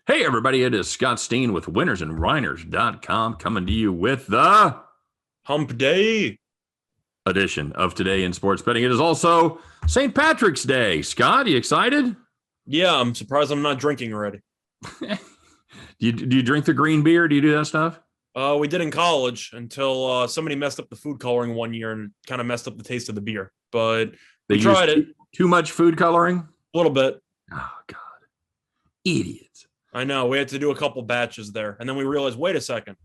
Hey, everybody, it is Scott Steen with winnersandwhiners.com coming to you with the Hump Day. edition of Today in Sports Betting. It is also St. Patrick's Day. Scott, are you excited? Yeah, I'm surprised I'm not drinking already. Do you drink the green beer? Do you do that stuff? We did in college until somebody messed up the food coloring one year and kind of messed up the taste of the beer. But They we use tried it too much food coloring? a little bit. Oh, God. Idiots. I know we had to do a couple batches there, and then we realized, wait a second,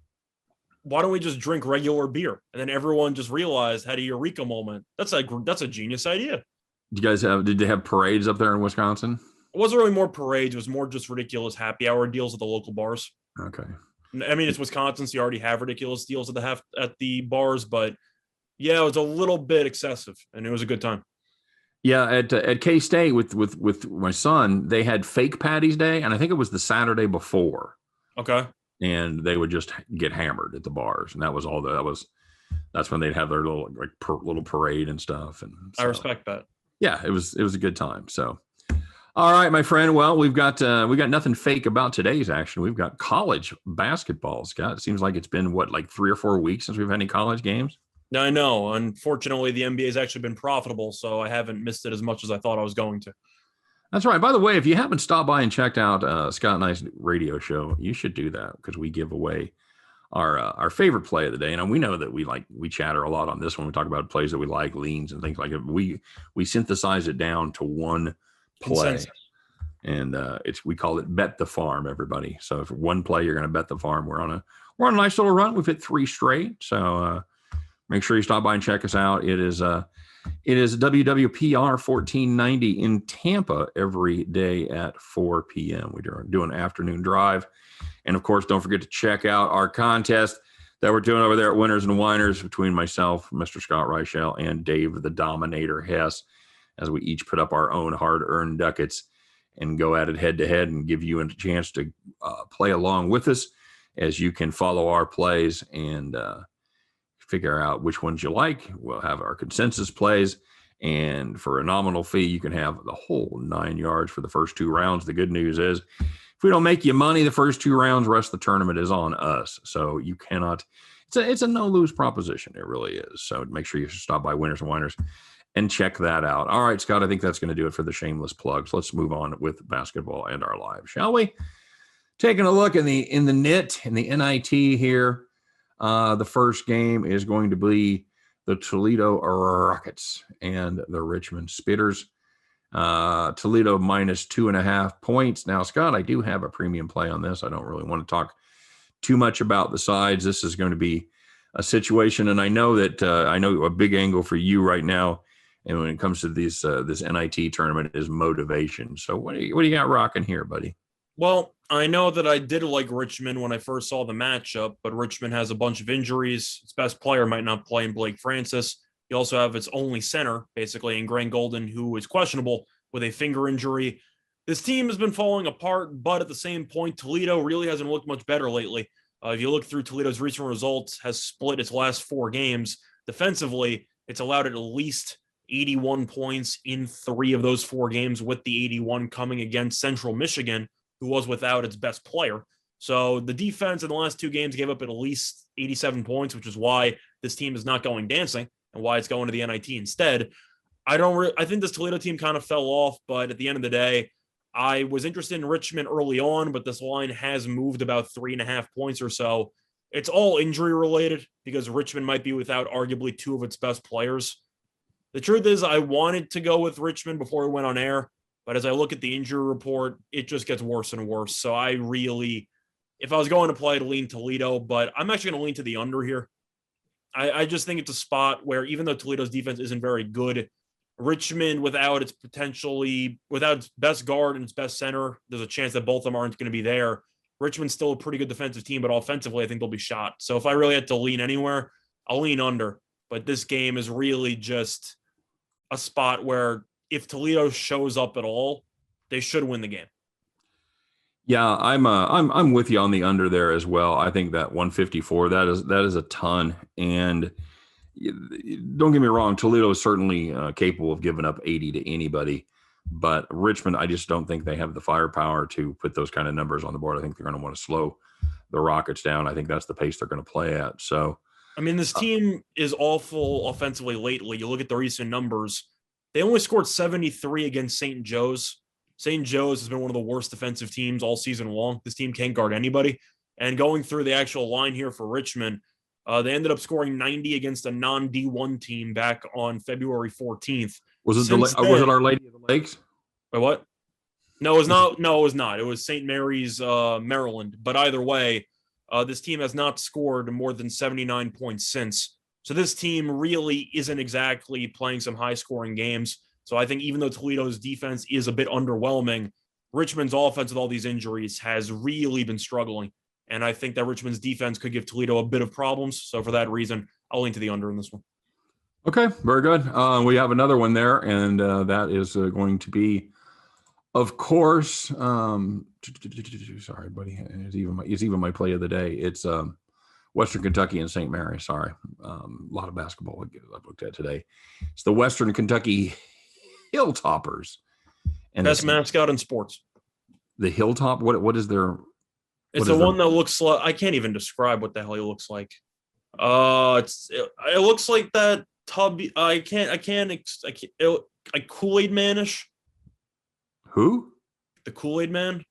why don't we just drink regular beer? And then everyone just realized, had a eureka moment. That's a genius idea. Did they have parades up there in Wisconsin? It wasn't really more parades; it was more just ridiculous happy hour deals at the local bars. Okay. I mean, it's Wisconsin, so you already have ridiculous deals at the bars, but yeah, it was a little bit excessive, and it was a good time. Yeah, at K State with my son, they had fake Patty's Day, and I think it was the Saturday before. Okay. And they would just get hammered at the bars, and that's when they'd have their little parade and stuff. And so, I respect that. yeah, it was a good time. So, all right, my friend. Well, we got nothing fake about today's action. We've got college basketball, Scott. It seems like it's been like 3 or 4 weeks since we've had any college games. Now, I know. Unfortunately, the NBA has actually been profitable, so I haven't missed it as much as I thought I was going to. That's right. By the way, if you haven't stopped by and checked out Scott and I's radio show, you should do that because we give away our favorite play of the day. And we know that we chatter a lot on this one. We talk about plays that we like, leans and things like it. We synthesize it down to one play. Consensus. And we call it bet the farm, everybody. So if one play you're going to bet the farm, we're on a nice little run. We've hit 3 straight. So make sure you stop by and check us out. It is WWPR 1490 in Tampa every day at 4 p.m. We're doing an afternoon drive. And, of course, don't forget to check out our contest that we're doing over there at Winners and Whiners between myself, Mr. Scott Reichel, and Dave the Dominator Hess, as we each put up our own hard-earned ducats and go at it head-to-head and give you a chance to play along with us as you can follow our plays and figure out which ones you like. We'll have our consensus plays, and for a nominal fee, you can have the whole 9 yards for the first 2 rounds. The good news is, if we don't make you money the first 2 rounds, the rest of the tournament is on us. So you cannot. It's a no-lose proposition. It really is. So make sure you stop by Winners and Whiners and check that out. All right, Scott, I think that's going to do it for the shameless plugs. Let's move on with basketball and our live, shall we? Taking a look in the NIT here. The first game is going to be the Toledo Rockets and the Richmond Spitters. Toledo minus 2.5 points. Now, Scott, I do have a premium play on this. I don't really want to talk too much about the sides. This is going to be a situation, and I know that I know a big angle for you right now, and when it comes to this NIT tournament, is motivation. So what do you got rocking here, buddy? Well, I know that I did like Richmond when I first saw the matchup, but Richmond has a bunch of injuries. Its best player might not play in Blake Francis. You also have its only center, basically, in Grant Golden, who is questionable with a finger injury. This team has been falling apart, but at the same point, Toledo really hasn't looked much better lately. If you look through Toledo's recent results, has split its last 4 games. Defensively, it's allowed at least 81 points in 3 of those 4 games, with the 81 coming against Central Michigan, who was without its best player. So the defense in the last 2 games gave up at least 87 points, which is why this team is not going dancing and why it's going to the NIT instead. I think this Toledo team kind of fell off, but at the end of the day, I was interested in Richmond early on, but this line has moved about 3.5 points or so. It's all injury related because Richmond might be without arguably 2 of its best players. The truth is, I wanted to go with Richmond before we went on air, but as I look at the injury report, it just gets worse and worse. So if I was going to play, I'd lean Toledo, but I'm actually going to lean to the under here. I just think it's a spot where, even though Toledo's defense isn't very good, Richmond, without its best guard and its best center, there's a chance that both of them aren't going to be there. Richmond's still a pretty good defensive team, but offensively, I think they'll be shot. So if I really had to lean anywhere, I'll lean under. But this game is really just a spot where if Toledo shows up at all, they should win the game. Yeah, I'm with you on the under there as well. I think that 154, that is a ton. And don't get me wrong, Toledo is certainly capable of giving up 80 to anybody. But Richmond, I just don't think they have the firepower to put those kind of numbers on the board. I think they're going to want to slow the Rockets down. I think that's the pace they're going to play at. So, I mean, this team is awful offensively lately. You look at the recent numbers, they only scored 73 against St. Joe's. St. Joe's has been one of the worst defensive teams all season long. This team can't guard anybody. And going through the actual line here for Richmond, they ended up scoring 90 against a non-D1 team back on February 14th. was it Our Lady of the Lakes? What? No, it was not. No, it was not. It was St. Mary's, Maryland. But either way, this team has not scored more than 79 points since. So this team really isn't exactly playing some high-scoring games. So I think even though Toledo's defense is a bit underwhelming, Richmond's offense with all these injuries has really been struggling. And I think that Richmond's defense could give Toledo a bit of problems. So for that reason, I'll lean to the under in this one. Okay, very good. We have another one there, and that is going to be, of course, sorry, buddy, it's even my play of the day. It's Western Kentucky and St. Mary. Sorry, a lot of basketball I've looked at today. It's the Western Kentucky Hilltoppers. And best mascot in sports. The Hilltop. What is their? It's the one that looks like, I can't even describe what the hell he looks like. It looks like that tubby. I can't. Kool-Aid Manish. Who? The Kool-Aid Man.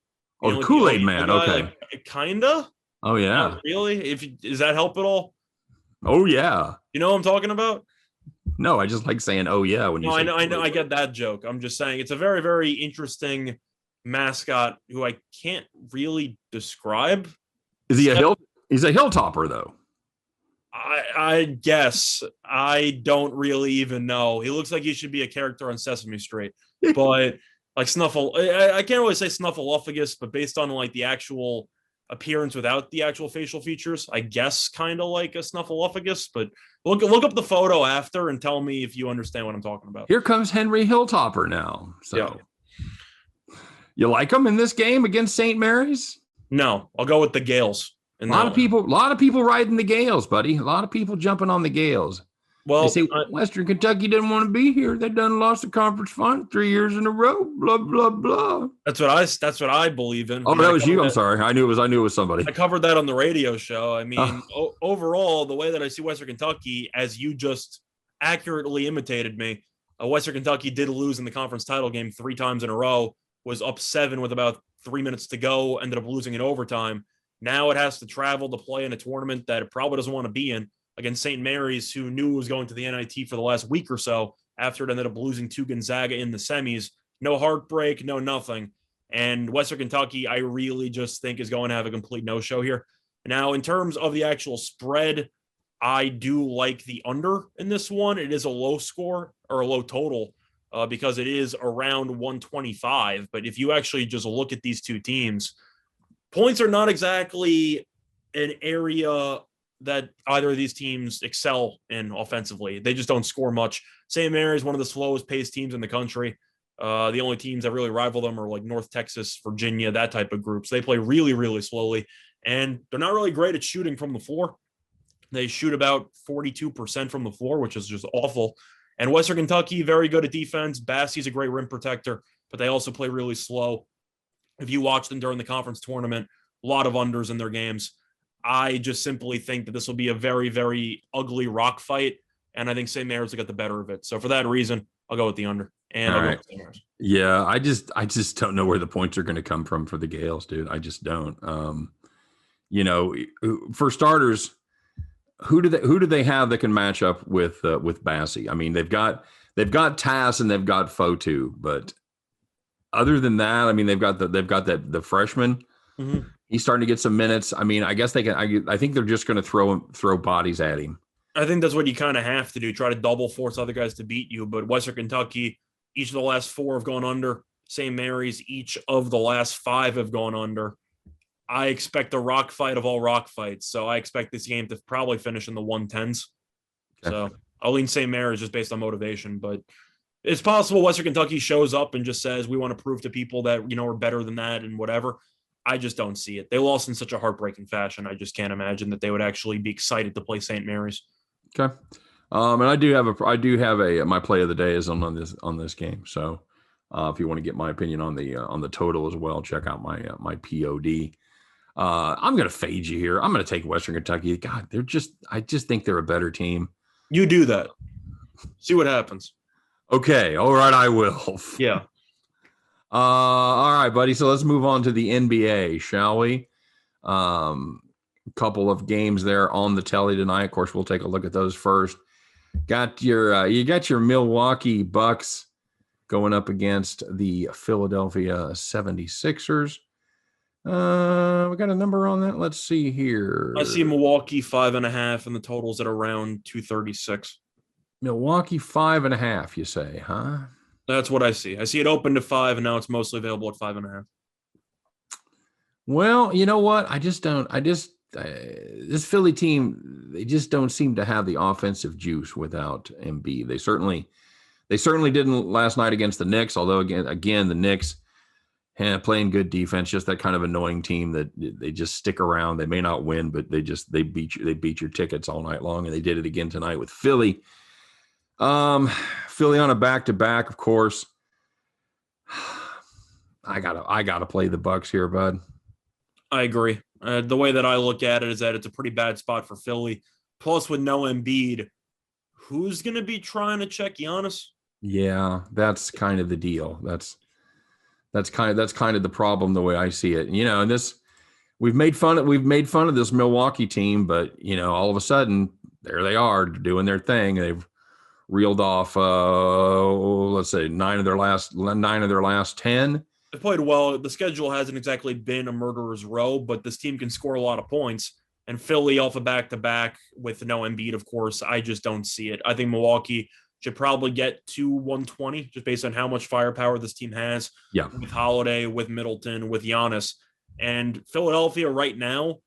Oh, the Kool-Aid Man. Okay. Kinda. Oh yeah. Not really? Does that help at all? Oh yeah. You know what I'm talking about? No, I just like saying "oh yeah" when you. No, say I know. I get that joke. I'm just saying it's a very, very interesting mascot who I can't really describe. Is he a hill? He's a hilltopper though. I guess I don't really even know. He looks like he should be a character on Sesame Street, but like Snuffle, I can't really say Snuffleupagus, but based on like the actual appearance without the actual facial features, I guess kind of like a Snuffleupagus. But look up the photo after and tell me if you understand what I'm talking about. Here comes Henry Hilltopper now. So. Yeah. You like them in this game against St. Mary's? No, I'll go with the Gales. A lot of people riding the Gales, buddy. A lot of people jumping on the Gales. Well, they say Western Kentucky didn't want to be here. They done lost the conference final 3 years in a row. Blah blah blah. That's what I believe in. Oh, that was you. I'm sorry. I knew it was somebody. I covered that on the radio show. I mean, overall, the way that I see Western Kentucky, as you just accurately imitated me, Western Kentucky did lose in the conference title game 3 times in a row. Was up 7 with about 3 minutes to go, ended up losing in overtime. Now it has to travel to play in a tournament that it probably doesn't want to be in against St. Mary's, who knew it was going to the NIT for the last week or so after it ended up losing to Gonzaga in the semis. No heartbreak, no nothing. And Western Kentucky, I really just think is going to have a complete no-show here. Now, in terms of the actual spread, I do like the under in this one. It is a low score or a low total. Because it is around 125. But if you actually just look at these two teams, points are not exactly an area that either of these teams excel in offensively. They just don't score much. St. Mary's, one of the slowest paced teams in the country. The only teams that really rival them are like North Texas, Virginia, that type of groups. They play really, really slowly, and they're not really great at shooting from the floor. They shoot about 42% from the floor, which is just awful. And Western Kentucky, very good at defense. Bassey's a great rim protector, but they also play really slow. If you watch them during the conference tournament, a lot of unders in their games. I just simply think that this will be a very, very ugly rock fight, and I think St. Mary's will get the better of it. So for that reason, I'll go with the under. And I'll go with St. Mary's. Yeah, I just don't know where the points are going to come from for the Gales, dude. I just don't. For starters, who do they have that can match up with Bassey? I mean, they've got Tass and they've got Fotu, but other than that, I mean, they've got the freshman. Mm-hmm. He's starting to get some minutes. I mean, I guess they can. I think they're just going to throw bodies at him. I think that's what you kind of have to do. Try to double force other guys to beat you. But Western Kentucky, each of the last 4 have gone under. St. Mary's, each of the last 5 have gone under. I expect a rock fight of all rock fights. So I expect this game to probably finish in the 110s. Okay. So I'll lean St. Mary's just based on motivation. But it's possible Western Kentucky shows up and just says, we want to prove to people that, we're better than that and whatever. I just don't see it. They lost in such a heartbreaking fashion. I just can't imagine that they would actually be excited to play St. Mary's. Okay. And I do have my play of the day is on this game. So If you want to get my opinion on the total as well, check out my POD. I'm going to fade you here. I'm going to take Western Kentucky. God, I just think they're a better team. You do that. See what happens. Okay. All right. I will. Yeah. All right, buddy. So let's move on to the NBA, shall we? Couple of games there on the telly tonight. Of course, we'll take a look at those first. You got your Milwaukee Bucks going up against the Philadelphia 76ers. We got a number on that. Let's see here. I see Milwaukee 5.5, and the total's at around 236. Milwaukee 5.5, you say, huh? That's what I see. I see it open to 5, and now it's mostly available at 5.5. Well, you know what? This Philly team, they just don't seem to have the offensive juice without Embiid. They certainly didn't last night against the Knicks, although again the Knicks playing good defense, just that kind of annoying team that they just stick around. They may not win, but they beat your tickets all night long, and they did it again tonight with Philly. Philly on a back-to-back, of course. I gotta play the Bucks here, bud. I agree. The way that I look at it is that it's a pretty bad spot for Philly. Plus, with no Embiid, who's going to be trying to check Giannis? Yeah, that's kind of the deal. That's kind of the problem the way I see it. And this we've made fun of this Milwaukee team, but all of a sudden there they are doing their thing. They've reeled off let's say 9 of their last 10. They played well. The schedule hasn't exactly been a murderer's row, but this team can score a lot of points. And Philly off a back-to-back with no Embiid, of course, I just don't see it. I think Milwaukee should probably get to 120 just based on how much firepower this team has. Yeah. With Holiday, with Middleton, with Giannis. And Philadelphia right now,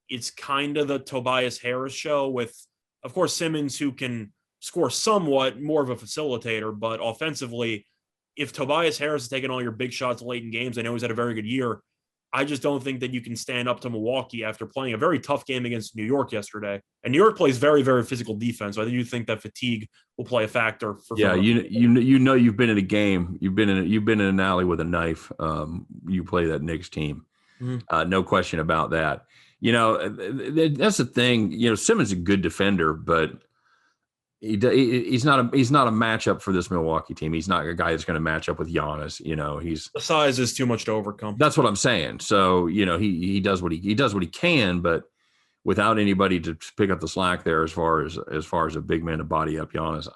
it's kind of the Tobias Harris show with, of course, Simmons, who can score somewhat more of a facilitator, but offensively, if Tobias Harris is taking all your big shots late in games, I know he's had a very good year. I just don't think that you can stand up to Milwaukee after playing a very tough game against New York yesterday. And New York plays very, very physical defense. So I do think that fatigue will play a factor for. Yeah, you've been in a game. You've been in an alley with a knife. You play that Knicks team. Mm-hmm. No question about that. That's the thing. Simmons is a good defender, but he's not a matchup for this Milwaukee team. He's not a guy that's going to match up with Giannis. The size is too much to overcome. That's what I'm saying. So he does what he can, but without anybody to pick up the slack there, as far as a big man to body up Giannis,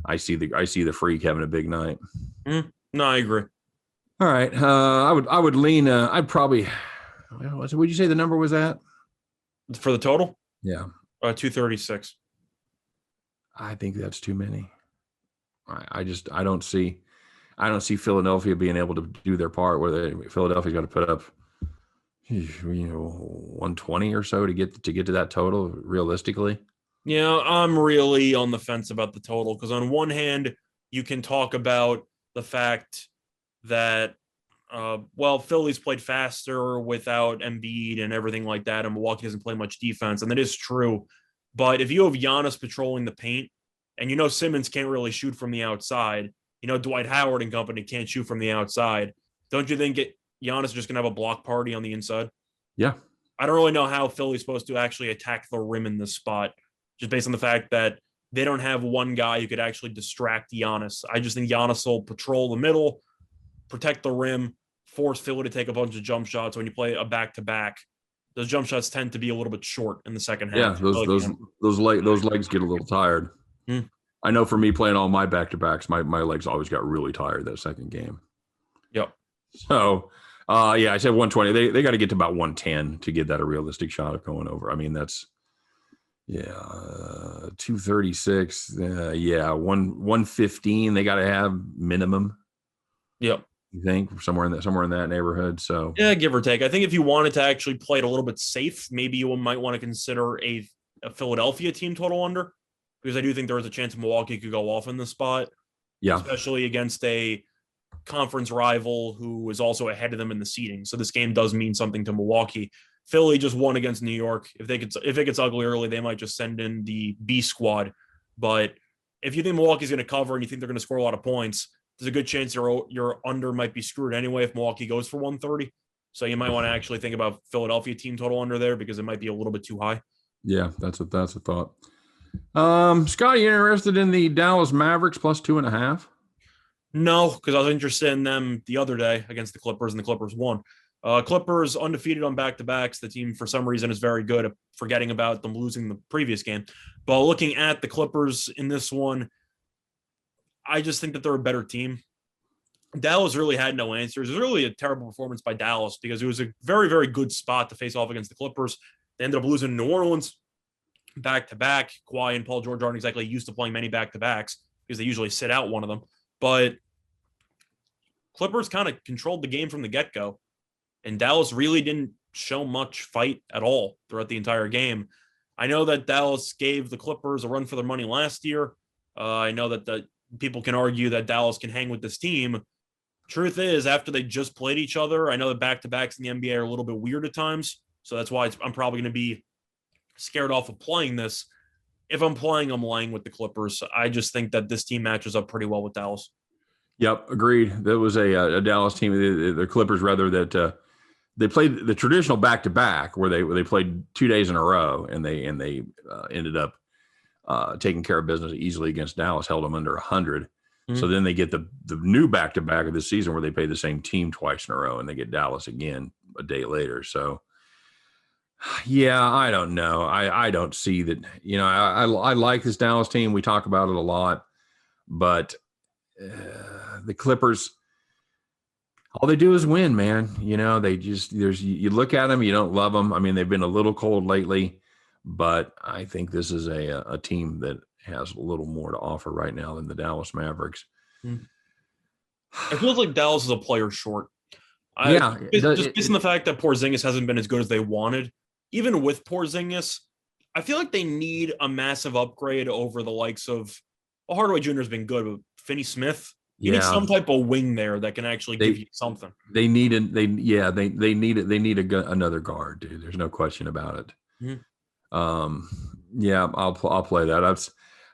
I see the Freak having a big night. No, I agree. All right, I would lean. I'd probably. What would you say the number was at for the total? Yeah, 236. I think that's too many. I don't see Philadelphia being able to do their part. Philadelphia's got to put up 120 or so to get to that total realistically. Yeah, I'm really on the fence about the total because on one hand you can talk about the fact that Philly's played faster without Embiid and everything like that, and Milwaukee doesn't play much defense, and that is true. But if you have Giannis patrolling the paint, and Simmons can't really shoot from the outside, Dwight Howard and company can't shoot from the outside, don't you think Giannis is just going to have a block party on the inside? Yeah. I don't really know how Philly's supposed to actually attack the rim in this spot, just based on the fact that they don't have one guy who could actually distract Giannis. I just think Giannis will patrol the middle, protect the rim, force Philly to take a bunch of jump shots. When you play a back-to-back, those jump shots tend to be a little bit short in the second half. Yeah, those legs get a little tired. I know for me playing all my back-to-backs, my legs always got really tired that second game. Yep. So, I said 120. They got to get to about 110 to get that a realistic shot of going over. I mean, that's 236. 115. They got to have minimum. Yep. You think somewhere in that neighborhood? So yeah, give or take. I think if you wanted to actually play it a little bit safe, maybe you might want to consider a Philadelphia team total under, because I do think there is a chance Milwaukee could go off in this spot. Yeah, especially against a conference rival who is also ahead of them in the seeding. So this game does mean something to Milwaukee. Philly just won against New York. If it gets ugly early, they might just send in the B squad. But if you think Milwaukee's going to cover and you think they're going to score a lot of points, there's a good chance your under might be screwed anyway if Milwaukee goes for 130. So you might want to actually think about Philadelphia team total under there because it might be a little bit too high. Yeah, that's a thought. Scott, you interested in the Dallas Mavericks plus 2.5? No, because I was interested in them the other day against the Clippers, and the Clippers won. Clippers undefeated on back-to-backs. The team, for some reason, is very good at forgetting about them losing the previous game. But looking at the Clippers in this one, I just think that they're a better team. Dallas really had no answers. It was really a terrible performance by Dallas because it was a very, very good spot to face off against the Clippers. They ended up losing New Orleans back-to-back. Kawhi and Paul George aren't exactly used to playing many back-to-backs because they usually sit out one of them. But Clippers kind of controlled the game from the get-go. And Dallas really didn't show much fight at all throughout the entire game. I know that Dallas gave the Clippers a run for their money last year. I know that people can argue that Dallas can hang with this team. Truth is, after they just played each other, I know that back-to-backs in the NBA are a little bit weird at times. So that's why I'm probably going to be scared off of playing this. If I'm playing, I'm laying with the Clippers. I just think that this team matches up pretty well with Dallas. Yep, agreed. That was a Dallas team, the Clippers, rather, that they played the traditional back-to-back where they played 2 days in a row, and they ended up taking care of business easily against Dallas, held them under 100. So then they get the new back-to-back of the season where they play the same team twice in a row, and they get Dallas again a day later. So, yeah, I don't know. I don't see that. I like this Dallas team. We talk about it a lot, but the Clippers, all they do is win, man. They just you look at them, you don't love them. I mean, they've been a little cold lately, but I think this is a team that has a little more to offer right now than the Dallas Mavericks. It feels like Dallas is a player short. Just based on the fact that Porzingis hasn't been as good as they wanted. Even with Porzingis, I feel like they need a massive upgrade over the likes of Hardaway Jr. has been good, but Finney Smith. You need some type of wing there that can actually give you something. They need another guard, dude. There's no question about it. I'll play that.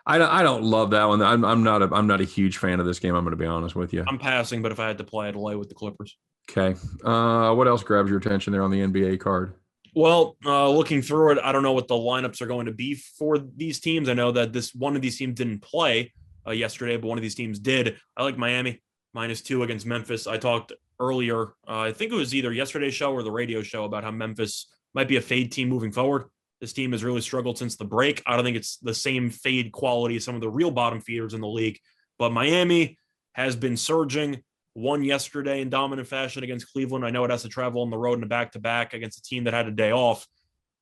I don't love that one. I'm not a huge fan of this game. I'm going to be honest with you. I'm passing, but if I had to play, I'd lay with the Clippers. Okay. What else grabs your attention there on the NBA card? Well, looking through it, I don't know what the lineups are going to be for these teams. I know that one of these teams didn't play yesterday, but one of these teams did. I like Miami -2 against Memphis. I talked earlier, I think it was either yesterday's show or the radio show, about how Memphis might be a fade team moving forward. This team has really struggled since the break. I don't think it's the same fade quality as some of the real bottom feeders in the league, but Miami has been surging. Won yesterday in dominant fashion against Cleveland. I know it has to travel on the road in a back-to-back against a team that had a day off.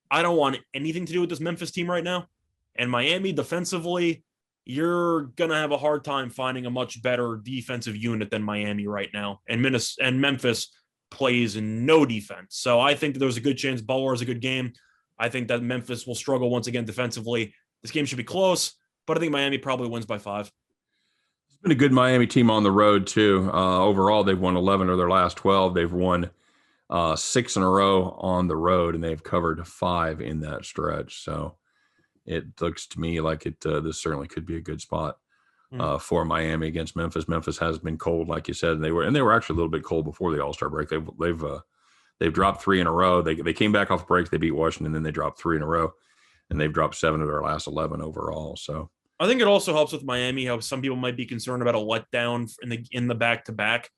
I don't want anything to do with this Memphis team right now. And Miami, defensively, you're going to have a hard time finding a much better defensive unit than Miami right now. And Memphis plays no defense. So I think that there's a good chance Butler is a good game. I think that Memphis will struggle once again defensively. This game should be close, but I think Miami probably wins by 5. It's been a good Miami team on the road, too. Overall, they've won 11 of their last 12. They've won 6 in a row on the road, and they've covered 5 in that stretch. So it looks to me like this certainly could be a good spot for Miami against Memphis. Memphis has been cold, like you said, and they were actually a little bit cold before the All-Star break. They've dropped 3 in a row. They came back off break. They beat Washington, then they dropped 3 in a row, and they've dropped 7 of their last 11 overall. So I think it also helps with Miami how some people might be concerned about a letdown in the back-to-back.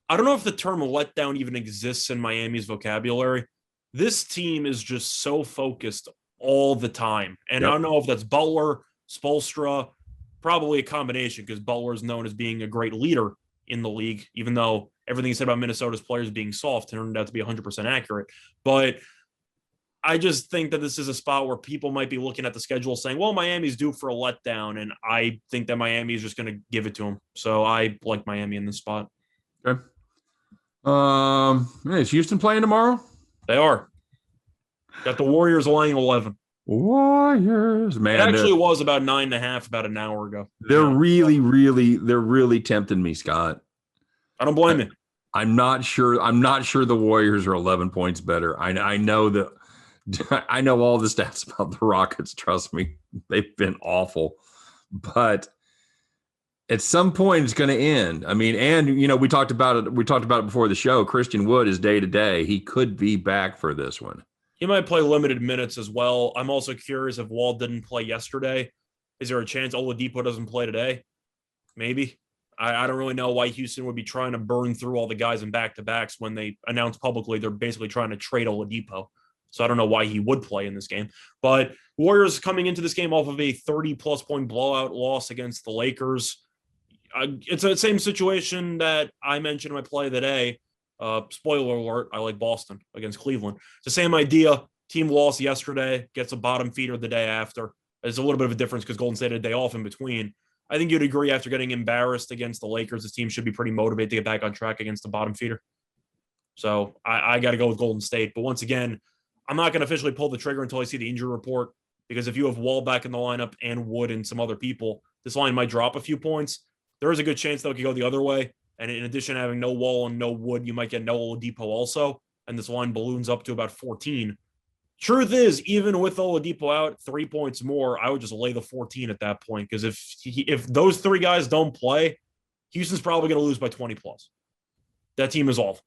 I don't know if the term letdown even exists in Miami's vocabulary. This team is just so focused all the time. And I don't know if that's Butler, Spoelstra, probably a combination, because Butler is known as being a great leader in the league, even though everything he said about Minnesota's players being soft turned out to be 100% accurate. But I just think that this is a spot where people might be looking at the schedule saying, well, Miami's due for a letdown. And I think that Miami is just going to give it to them. So I like Miami in this spot. Okay. Is Houston playing tomorrow? They are. Got the Warriors laying 11. Warriors, man. It actually was about 9.5 about an hour ago. They're really tempting me, Scott. I don't blame you. I'm not sure the Warriors are 11 points better. I know that. I know all the stats about the Rockets. Trust me, they've been awful. But At some point, it's going to end. I mean, and we talked about it. We talked about it before the show. Christian Wood is day to day. He could be back for this one. He might play limited minutes as well. I'm also curious if Wall didn't play yesterday. Is there a chance Oladipo doesn't play today? Maybe. I don't really know why Houston would be trying to burn through all the guys in back-to-backs when they announced publicly they're basically trying to trade Oladipo. So I don't know why he would play in this game. But Warriors coming into this game off of a 30-plus point blowout loss against the Lakers. It's the same situation that I mentioned in my play today. Spoiler alert, I like Boston against Cleveland. It's the same idea. Team lost yesterday, gets a bottom feeder the day after. There's a little bit of a difference because Golden State had a day off in between. I think you'd agree after getting embarrassed against the Lakers, this team should be pretty motivated to get back on track against the bottom feeder. So I got to go with Golden State. But once again, I'm not going to officially pull the trigger until I see the injury report, because if you have Wall back in the lineup and Wood and some other people, this line might drop a few points. There is a good chance that it could go the other way. And in addition to having no Wall and no Wood, you might get no Oladipo also. And this line balloons up to about 14. Truth is, even with Oladipo out 3 points more, I would just lay the 14 at that point. Because if those three guys don't play, Houston's probably going to lose by 20 plus. That team is awful.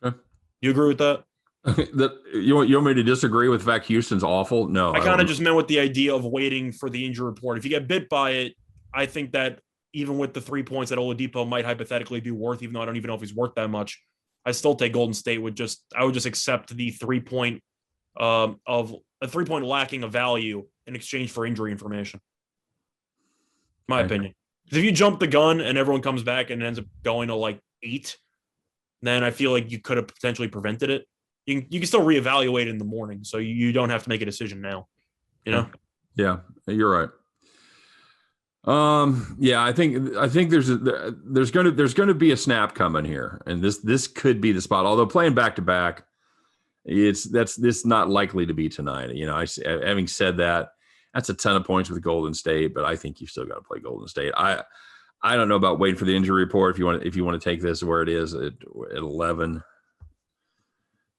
Okay. You agree with that? You want me to disagree with the fact Houston's awful? No. I kind of just meant with the idea of waiting for the injury report. If you get bit by it, I think that even with the 3 points that Oladipo might hypothetically be worth, even though I don't even know if he's worth that much, I still take Golden State. I would just accept the 3 point of a 3 point lacking of value in exchange for injury information. My opinion. Because if you jump the gun and everyone comes back and it ends up going to like 8, then I feel like you could have potentially prevented it. You can still reevaluate in the morning, so you don't have to make a decision now. You know? Yeah, you're right. Yeah, I think there's going to be a snap coming here, and this could be the spot. Although playing back to back, this not likely to be tonight. Having said that, that's a ton of points with Golden State, but I think you still got to play Golden State. I don't know about waiting for the injury report if you want to take this where it is at 11.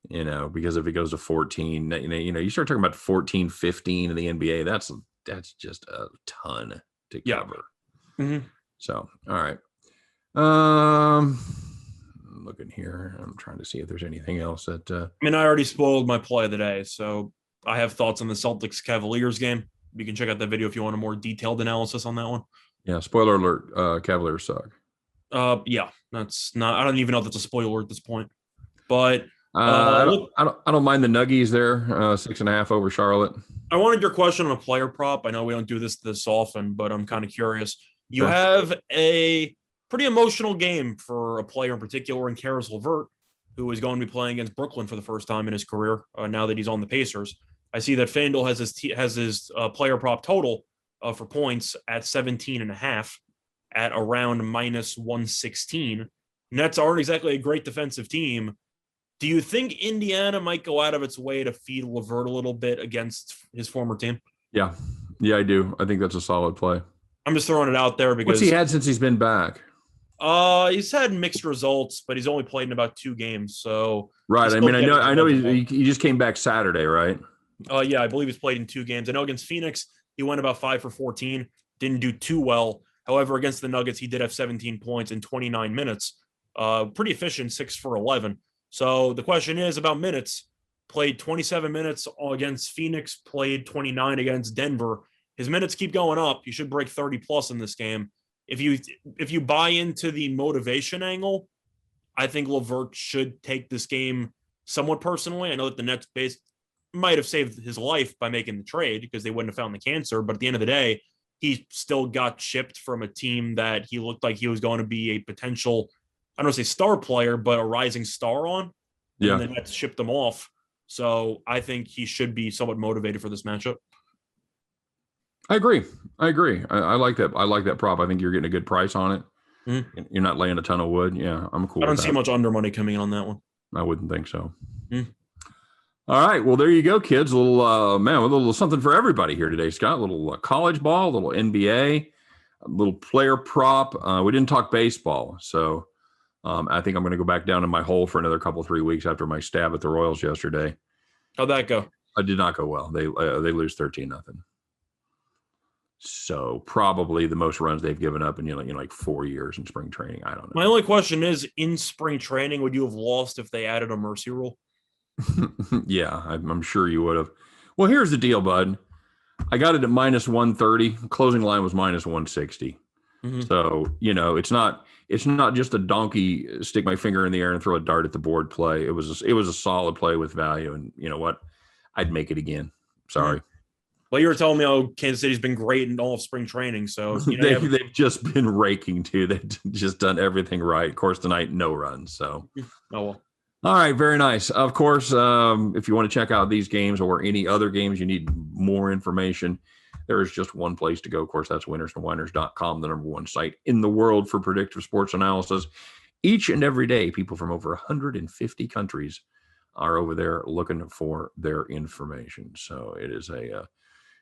Because if it goes to 14, you start talking about 14, 15 in the NBA. That's just a ton to cover. Mm-hmm. So, all right. I'm looking here. I'm trying to see if there's anything else that. I already spoiled my play of the day, so I have thoughts on the Celtics Cavaliers game. You can check out that video if you want a more detailed analysis on that one. Yeah. Spoiler alert. Cavaliers suck. Yeah, that's not. I don't even know if that's a spoiler at this point, but. I don't mind the Nuggies there, 6.5 over Charlotte. I wanted your question on a player prop. I know we don't do this often, but I'm kind of curious. You have a pretty emotional game for a player in particular in Caris LeVert, who is going to be playing against Brooklyn for the first time in his career now that he's on the Pacers. I see that FanDuel has his player prop total for points at 17.5 at around minus 116. Nets aren't exactly a great defensive team. Do you think Indiana might go out of its way to feed LeVert a little bit against his former team? Yeah, I do. I think that's a solid play. I'm just throwing it out there because what's he had since he's been back? He's had mixed results, but he's only played in about 2 games. So right. I know he just came back Saturday, right? Yeah, I believe he's played in 2 games. I know against Phoenix he went about 5 for 14, didn't do too well. However, against the Nuggets he did have 17 points in 29 minutes. Pretty efficient, 6 for 11. So the question is about minutes. Played 27 minutes against Phoenix, played 29 against Denver. His minutes keep going up. You should break 30 plus in this game. If you buy into the motivation angle, I think LeVert should take this game somewhat personally. I know that the Nets might have saved his life by making the trade because they wouldn't have found the cancer. But at the end of the day, he still got shipped from a team that he looked like he was going to be a potential, I don't want to say star player, but a rising star on. Yeah. And the Nets shipped him off. So I think he should be somewhat motivated for this matchup. I agree. I like that. I like that prop. I think you're getting a good price on it. Mm-hmm. You're not laying a ton of wood. Yeah, I'm cool. I don't see much under money coming in on that one. I wouldn't think so. Mm-hmm. All right. Well, there you go, kids. A little something for everybody here today, Scott. A little college ball, a little NBA, a little player prop. We didn't talk baseball, so I think I'm going to go back down in my hole for another 3 weeks after my stab at the Royals yesterday. How'd that go? I did not go well. They lose 13-0. So probably the most runs they've given up in like 4 years in spring training. I don't know. My only question is, in spring training, would you have lost if they added a mercy rule? Yeah, I'm sure you would have. Well, here's the deal, bud. I got it at minus 130. Closing line was minus 160. Mm-hmm. So, it's not just a donkey stick my finger in the air and throw a dart at the board play. It was a solid play with value. And you know what? I'd make it again. Sorry. Mm-hmm. Well, you were telling me, Kansas City's been great in all of spring training. So they've just been raking too. They've just done everything right. Of course, tonight, no runs. So, oh well. All right, very nice. Of course, if you want to check out these games or any other games, you need more information. There is just one place to go. Of course, that's winnersandwhiners.com, the number one site in the world for predictive sports analysis. Each and every day, people from over 150 countries are over there looking for their information. So it is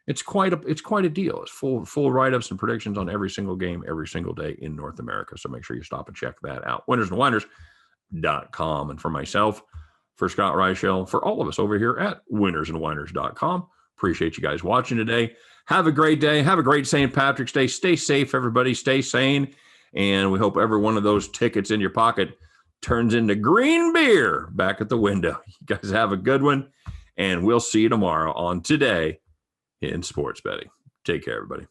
it's quite a deal. It's full write-ups and predictions on every single game, every single day in North America. So make sure you stop and check that out. winnersandwhiners.com. And for myself, for Scott Reichel, for all of us over here at winnersandwhiners.com, appreciate you guys watching today. Have a great day. Have a great St. Patrick's Day. Stay safe, everybody. Stay sane. And we hope every one of those tickets in your pocket turns into green beer back at the window. You guys have a good one. And we'll see you tomorrow on Today in Sports Betting. Take care, everybody.